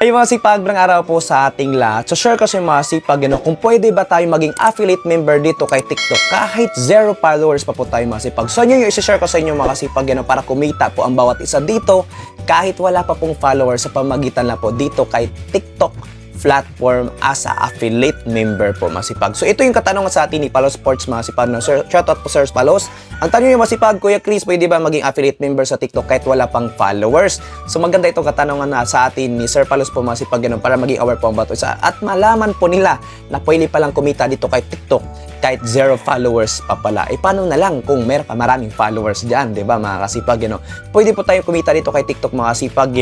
Ay mga sipag, ng araw po sa ating lahat. So share ko sa mga sipag, kung pwede ba tayo maging affiliate member dito kay TikTok kahit 0 followers pa po tayo mga sipag. So yun yung isi-share ko sa inyo mga sipag, para kumita po ang bawat isa dito kahit wala pa pong followers sa pamagitan na po dito kay TikTok platform as a affiliate member po masipag. So ito yung katanungan sa atin ni Palos Sports masipag. No? Sir, shout out po Sir Palos. Ang tanong yung masipag, Kuya Chris, pwede ba maging affiliate member sa TikTok kahit wala pang followers? So maganda itong katanungan na sa atin ni Sir Palos po masipag para maging aware po ang bato isa at malaman po nila na pwede palang kumita dito kay TikTok kahit 0 followers pa pala. E paano na lang kung meron pa maraming followers dyan, di ba mga kasipag? Pwede po tayo kumita dito kay TikTok mga kasipag,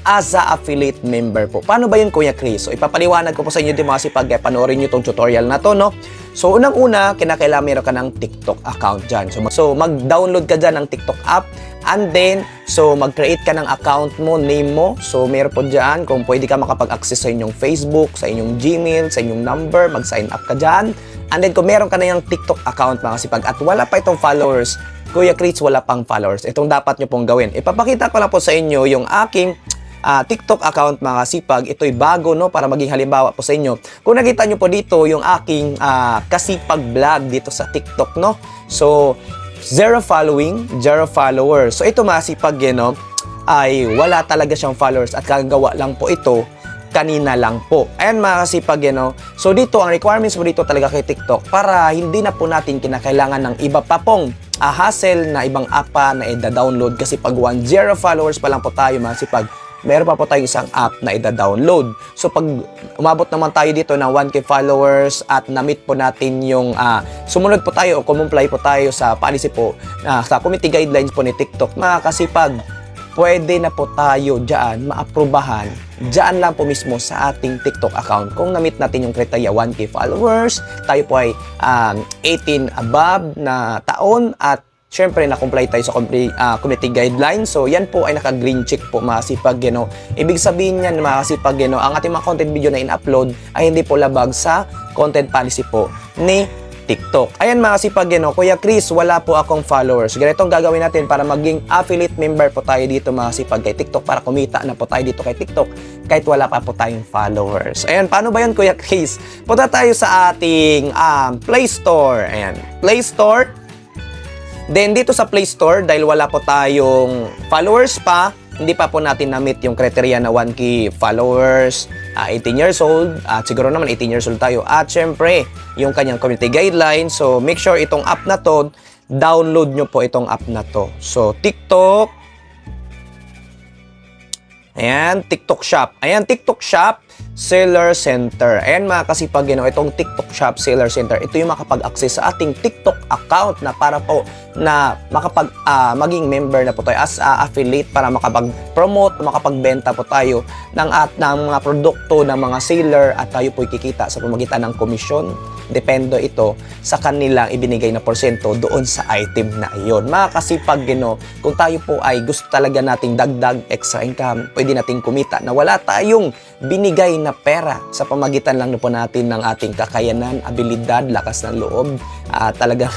as a affiliate member po. Paano ba yun, Kuya Chris? So, ipapaliwanag ko po sa inyo din mga sipag, panoorin nyo itong tutorial na to, no? So, unang-una, kinakailangan meron ka ng TikTok account dyan. So mag-download ka dyan ng TikTok app, and then, so, mag-create ka ng account mo, name mo. So, meron po dyan, kung pwede ka makapag-access sa inyong Facebook, sa inyong Gmail, sa inyong number, mag-sign up ka dyan. And then, kung meron ka na yung TikTok account, mga sipag, at wala pa itong followers, Kuya Chris, wala pang followers. Itong dapat nyo pong gawin. Ipapakita ko lang po sa inyo yung aking TikTok account mga kasipag. Ito'y bago, no, para maging halimbawa po sa inyo. Kung nakita nyo po dito yung aking kasipag vlog dito sa TikTok, no. So 0 following, 0 followers. So ito mga kasipag, ay wala talaga siyang followers at kagagawa lang po ito kanina lang po. Ayan mga kasipag, So dito ang requirements mo dito talaga kay TikTok para hindi na po natin kinakailangan ng iba pa pong hassle na ibang app pa na i-download kasi pag 0 followers pa lang po tayo mga kasipag, meron pa po tayong isang app na i-download. So pag umabot naman tayo dito ng 1K followers at na-meet po natin yung sumunod po tayo o comply po tayo sa policy po sa community guidelines po ni TikTok, mga kasipag, pwede na po tayo dyan maaprubahan dyan lang po mismo sa ating TikTok account. Kung na-meet natin yung kriteria 1K followers, tayo po ay 18 above na taon at syempre, na-comply tayo sa community guidelines. So, yan po ay naka-green check po mga kasipag, Ibig sabihin yan mga kasipag, ang ating mga content video na in-upload ay hindi po labag sa content policy po ni TikTok. Ayan mga kasipag, Kuya Chris, wala po akong followers. Ganito ang gagawin natin para maging affiliate member po tayo dito mga kasipag kay TikTok para kumita na po tayo dito kay TikTok kahit wala pa po tayong followers. Ayan, paano ba yun, Kuya Chris? Punta tayo sa ating Play Store. Ayan, Play Store. Then dito sa Play Store, dahil wala po tayong followers pa, hindi pa po natin na-meet yung criteria na 1K followers, 18 years old, at siguro naman 18 years old tayo. At syempre, yung kanyang community guidelines. So make sure itong app na to, download nyo po itong app na to. So TikTok, ayan, TikTok Shop. Ayan, TikTok Shop Seller Center. Ayan mga kasipag, itong TikTok Shop Seller Center, ito yung makapag-access sa ating TikTok account na para po na maging member na po tayo as affiliate para makapag-promote, makapagbenta po tayo ng mga produkto ng mga seller at tayo po kikita sa pamagitan ng komisyon. Depende ito sa kanilang ibinigay na porsyento doon sa item na iyon. Mga kasipag, kung tayo po ay gusto talaga nating dagdag extra income, pwede nating kumita na wala tayong binigay na pera sa pamagitan lang po natin ng ating kakayanan, abilidad, lakas ng loob, talagang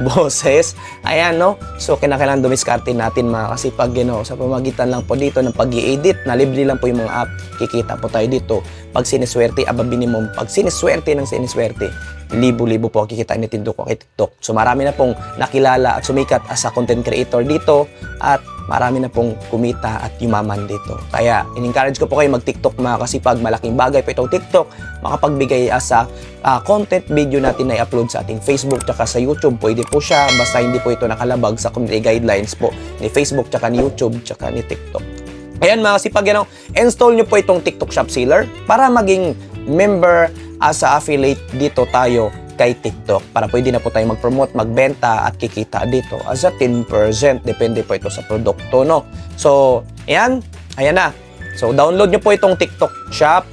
boses. Ayan, no? So, kinakailangan dumiskarte natin mga kasipag, sa pamagitan lang po dito ng pag-i-edit, na libre lang po yung mga app, kikita po tayo dito. Pag siniswerte, minimum, pag siniswerte ng siniswerte, libo-libo po kikita ni Tindo ko kay TikTok. So, marami na pong nakilala at sumikat as a content creator dito at marami na pong kumita at yumaman dito. Kaya, in-encourage ko po kayo mag-TikTok mga kasipag. Malaking bagay po itong TikTok. Makapagbigay as a content video natin na i-upload sa ating Facebook tsaka sa YouTube. Pwede po siya. Basta hindi po ito nakalabag sa community guidelines po ni Facebook tsaka ni YouTube tsaka ni TikTok. Ayan mga kasipag, install nyo po itong TikTok Shop Seller para maging member as a affiliate dito tayo kay TikTok para pwede na po tayo mag-promote, magbenta at kikita dito as a 10%. Depende po ito sa produkto, no? So, ayan na. So, download nyo po itong TikTok Shop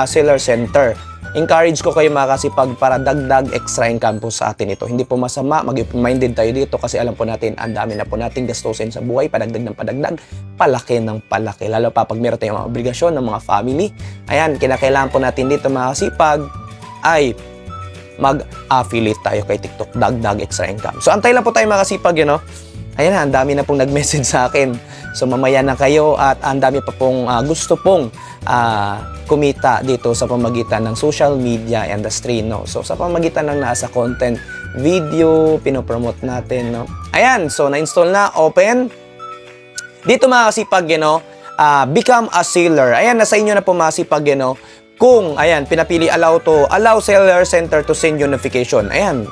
Seller Center. Encourage ko kayo mga kasipag para dagdag extra income po sa atin ito. Hindi po masama, mag-open-minded tayo dito kasi alam po natin, ang dami na po natin gastusin sa buhay, padagdag ng padagdag, palaki ng palaki. Lalo pa pag meron tayong mga obligasyon ng mga family. Ayan, kinakailangan po natin dito mga kasipag ay mag-affiliate tayo kay TikTok, dagdag extra income. So, antay lang po tayo mga kasipag, Ayan na, ang dami na pong nag-message sa akin. So mamaya na kayo at ang dami pa pong gusto pong kumita dito sa pamagitan ng social media industry, no? So sa pamagitan ng nasa content, video, pinopromote natin, no? Ayan, so na-install na, open. Dito mga kasipag, become a seller. Ayan, nasa inyo na po mga kasipag, kung, ayan, pinapili allow seller center to send you notification. Ayan,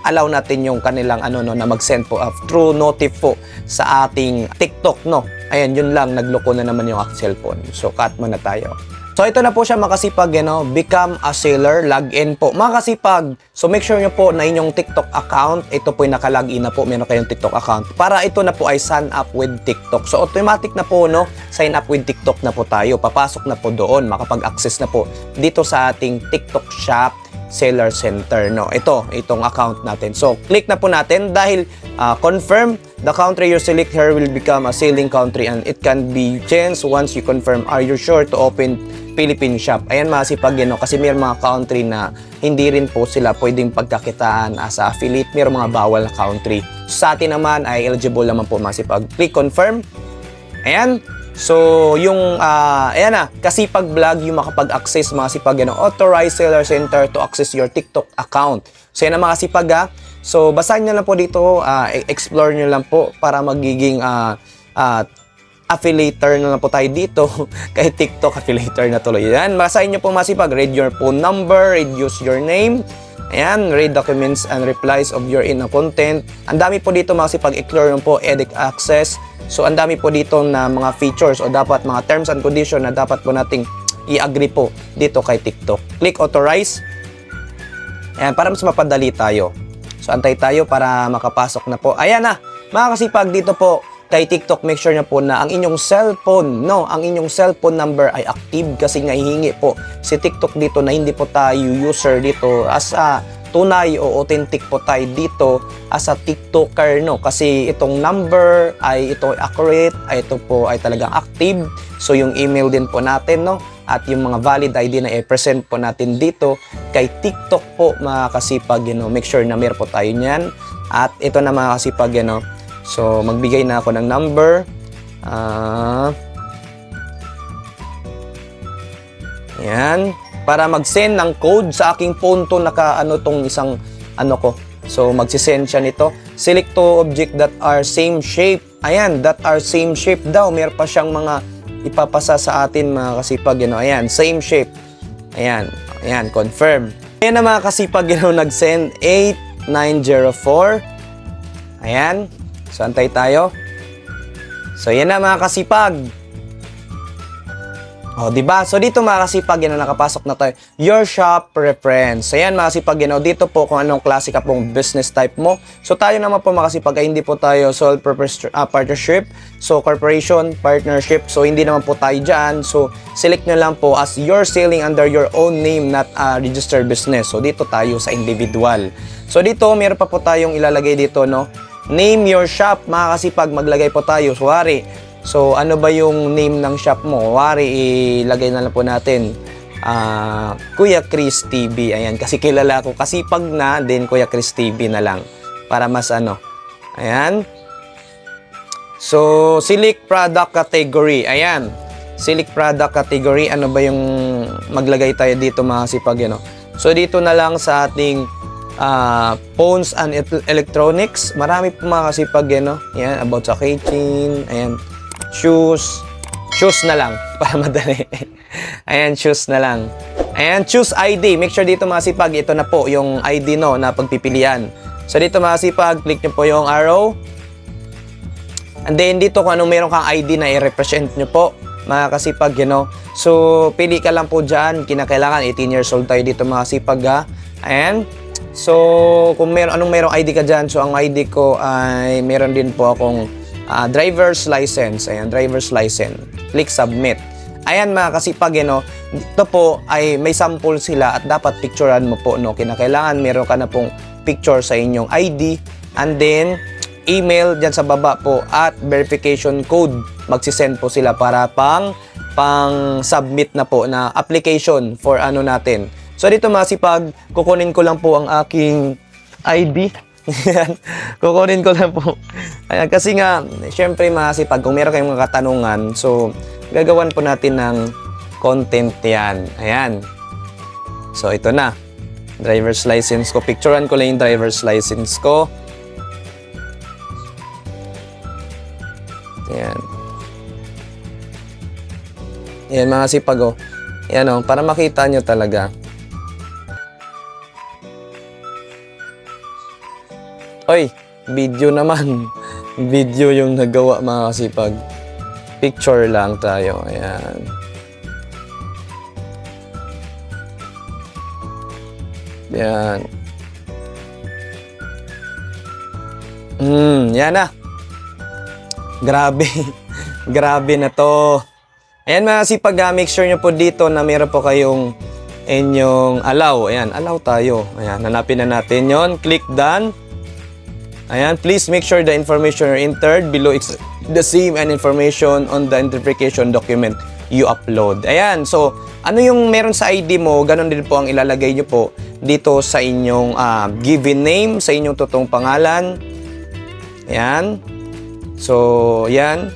allow natin yung kanilang na mag-send po through notif po sa ating TikTok, no. Ayan, yun lang, nagloko na naman yung aking cellphone. So cut muna tayo. So ito na po siya mga kasipag, become a seller, login po. Mga kasipag, so make sure nyo po na inyong TikTok account, ito po yung naka-login na po, meron kayong TikTok account. Para ito na po ay sign up with TikTok. So automatic na po, sign up with TikTok na po tayo. Papasok na po doon, makapag-access na po dito sa ating TikTok shop seller center, no. Itong account natin. So click na po natin dahil confirm the country you select here will become a selling country and it can be changed once you confirm. Are you sure to open Philippine shop? Ayan mga sipag, kasi may mga country na hindi rin po sila pwedeng pagkakitaan as a affiliate, may mga bawal na country. Sa atin naman ay eligible naman po mga sipag. Click confirm. Ayan. So, yung, ayan na, Kasipag Vlog, yung makapag-access mga sipag, authorized seller center to access your TikTok account. So, yan ang mga sipag, So, basahin nyo lang po dito, explore nyo lang po para magiging affiliator na lang po tayo dito. Kahit TikTok, affiliator na tuloy. Yan, basahin nyo po mga sipag, read your phone number, read use your name, ayan, read documents and replies of your content. Ang dami po dito mga sipag, explore nyo po, edit access. So, ang dami po dito na mga features o dapat mga terms and conditions na dapat po nating i-agree po dito kay TikTok. Click authorize. Ayan, para mas mapadali tayo. So, antay tayo para makapasok na po. Ayan na, mga kasipag, dito po kay TikTok, make sure na po na ang inyong cellphone, ang inyong cellphone number ay active kasi nga hihingi po si TikTok dito na hindi po tayo user dito as a tunay o authentic po tayo dito as a TikToker, kasi itong number ay ito accurate, ay ito po ay talagang active. So yung email din po natin, at yung mga valid ID na i-present po natin dito kay TikTok po mga kasipag, make sure na meron po tayo niyan. At ito na mga kasipag, so magbigay na ako ng number. Yan. Para mag-send ng code sa aking phone to tong isang ko. So magsisend siya nito. Select to object that are same shape. Ayan, that are same shape daw. Meron pa siyang mga ipapasa sa atin mga kasipag, Ayan, same shape. Ayan, ayan, confirm. Ayan na mga kasipag, nag-send 8904. Ayan. So antay tayo. So yan na mga kasipag. O, diba? So, dito mga kasipag, nakapasok na tayo. Your shop preference. So, yan mga kasipag, dito po kung anong klase ka pong business type mo. So, tayo naman po mga kasipag, hindi po tayo sole purpose partnership. So, corporation, partnership. So, hindi naman po tayo dyan. So, select nyo lang po as you're selling under your own name, not a registered business. So, dito tayo sa individual. So, dito, meron pa po tayong ilalagay dito, Name your shop, mga kasipag, maglagay po tayo. So, ano ba yung name ng shop mo? Wari, ilagay na lang po natin. Kuya Chris TV. Ayan, kasi kilala ko. Kasipag na, then Kuya Chris TV na lang. Para mas Ayan. So, select product category. Ayan. Select product category. Ano ba yung maglagay tayo dito mga kasipag, So, dito na lang sa ating phones and electronics. Marami po mga kasipag, Ayan, about sa keychain. Ayan. Shoes na lang para madali. Ayan, shoes na lang. Ayan, choose ID. Make sure dito mga sipag, ito na po yung ID na pagpipilian. So dito mga sipag, click nyo po yung arrow. And then dito kung anong meron kang ID na i-represent nyo po mga kasipag, So pili ka lang po dyan. Kinakailangan 18 years old tayo dito mga sipag, Ayan. So kung anong merong ID ka dyan, so ang ID ko ay meron din po akong driver's license. Ayan, driver's license. Click submit. Ayan mga kasipag, dito po ay may sample sila at dapat picturean mo po, Kinakailangan meron ka na pong picture sa inyong ID and then email dyan sa baba po at verification code. Magsisend po sila para pang submit na po na application for natin. So dito mga kasipag, kukunin ko lang po ang aking ID. Ayan, kukunin ko lang po. Ayan, kasi nga, syempre masipag, kung meron kayong mga katanungan, so, gagawan po natin ng content yan. Ayan. So, ito na. Driver's license ko. Picturean ko lang yung driver's license ko. Ayan. Ayan, mga sipag, oh. Ayan, oh, para makita nyo talaga. Oy, video naman. Video yung nagawa, mga kasipag. Picture lang tayo. Ayan. Ayan. Yan na. Grabe. Grabe na to. Ayan, mga kasipag, make sure nyo po dito na meron po kayong inyong allow. Ayan, allow tayo. Ayan, hanapin na natin yon. Click done. Ayan, please make sure the information are entered below is the same and information on the identification document you upload. Ayan, so ano yung meron sa ID mo, ganun din po ang ilalagay nyo po dito sa inyong given name, sa inyong totoong pangalan. Ayan. So, ayan.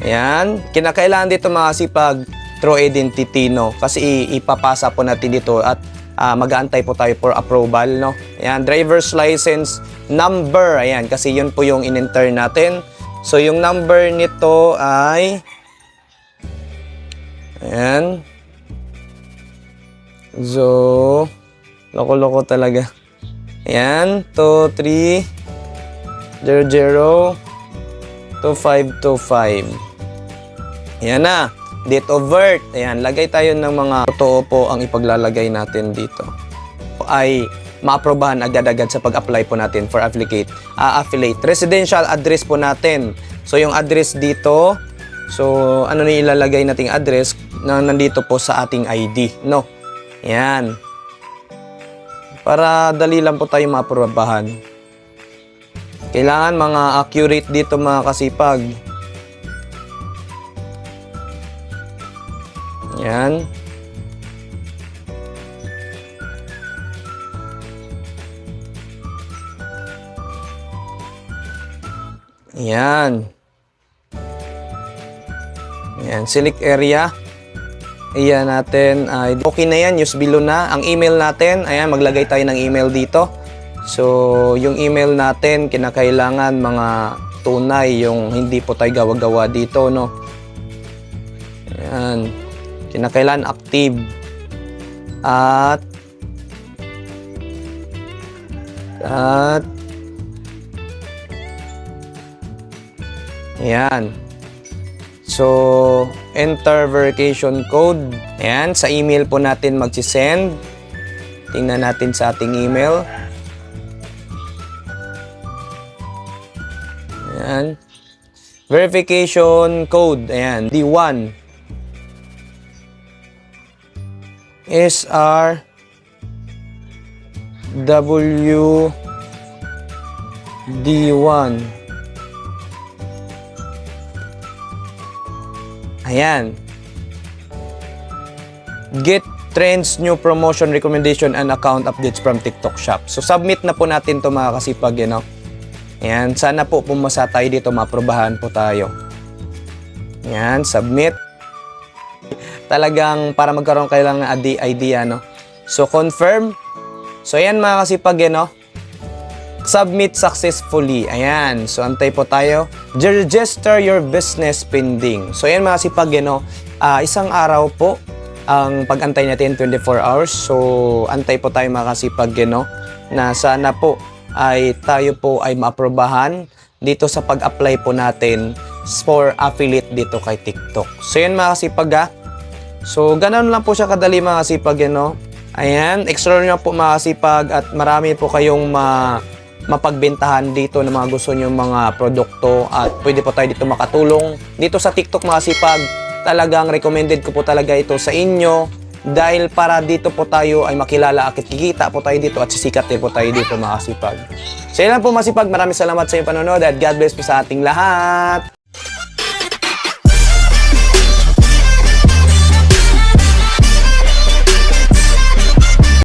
Ayan. Kinakailangan dito mga kasipag true identity, no? Kasi ipapasa po natin dito at mag-aantay po tayo for approval, no? Ayan, driver's license number. Ayan, kasi yun po yung in-enter natin. So, yung number nito ay... Ayan. So, loko-loko talaga. Ayan, 23002525. Ayan na. Date of birth. Ayan, lagay tayo ng mga totoo po ang ipaglalagay natin dito. Ay maaprobahan agad-agad sa pag-apply po natin for affiliate. Residential address po natin. So, yung address dito, so, ano na ilalagay nating address na nandito po sa ating ID, no? Ayan. Para dali lang po tayo maaprobahan. Kailangan mga accurate dito, mga kasipag. Ayan. Ayan. Ayan. Select area. Ayan natin. Okay na yan. Use below na. Ang email natin. Ayan. Maglagay tayo ng email dito. So, yung email natin, kinakailangan mga tunay. Yung hindi po tayo gawa-gawa dito, no? Ayan. Kinakailangan active. At ayan. So, enter verification code. Ayan, sa email po natin magsisend. Tingnan natin sa ating email. Ayan. Verification code. Ayan, D1. SRWD1. Ayan. Get trends, new promotion, recommendation, and account updates from TikTok Shop. So, submit na po natin to, mga kasipag, you know? Ayan. Sana po pumasa tayo dito, maprobahan po tayo. Ayan. Submit. Talagang para magkaroon kayo lang ng idea, no? So, confirm. So, ayan, mga kasipag, you know? Submit successfully. Ayan. So, antay po tayo. Register your business pending. So, ayan, mga kasipag, you know? Isang araw po ang pag-antay natin, 24 hours. So, antay po tayo, mga kasipag, you know? Na sana po ay tayo po ay maaprobahan dito sa pag-apply po natin for affiliate dito kay TikTok. So, ayan, mga kasipag, So, ganun lang po siya kadali, mga kasipag, you know? Ayan, explore nyo po, mga kasipag, at marami po kayong mapagbentahan dito na mga gusto nyo mga produkto, at pwede po tayo dito makatulong. Dito sa TikTok, mga kasipag, talagang recommended ko po talaga ito sa inyo dahil para dito po tayo ay makilala at kikita po tayo dito at sisikat din po tayo dito, mga kasipag. So, yan lang po, mga kasipag. Maraming salamat sa inyong panonood at God bless po sa ating lahat.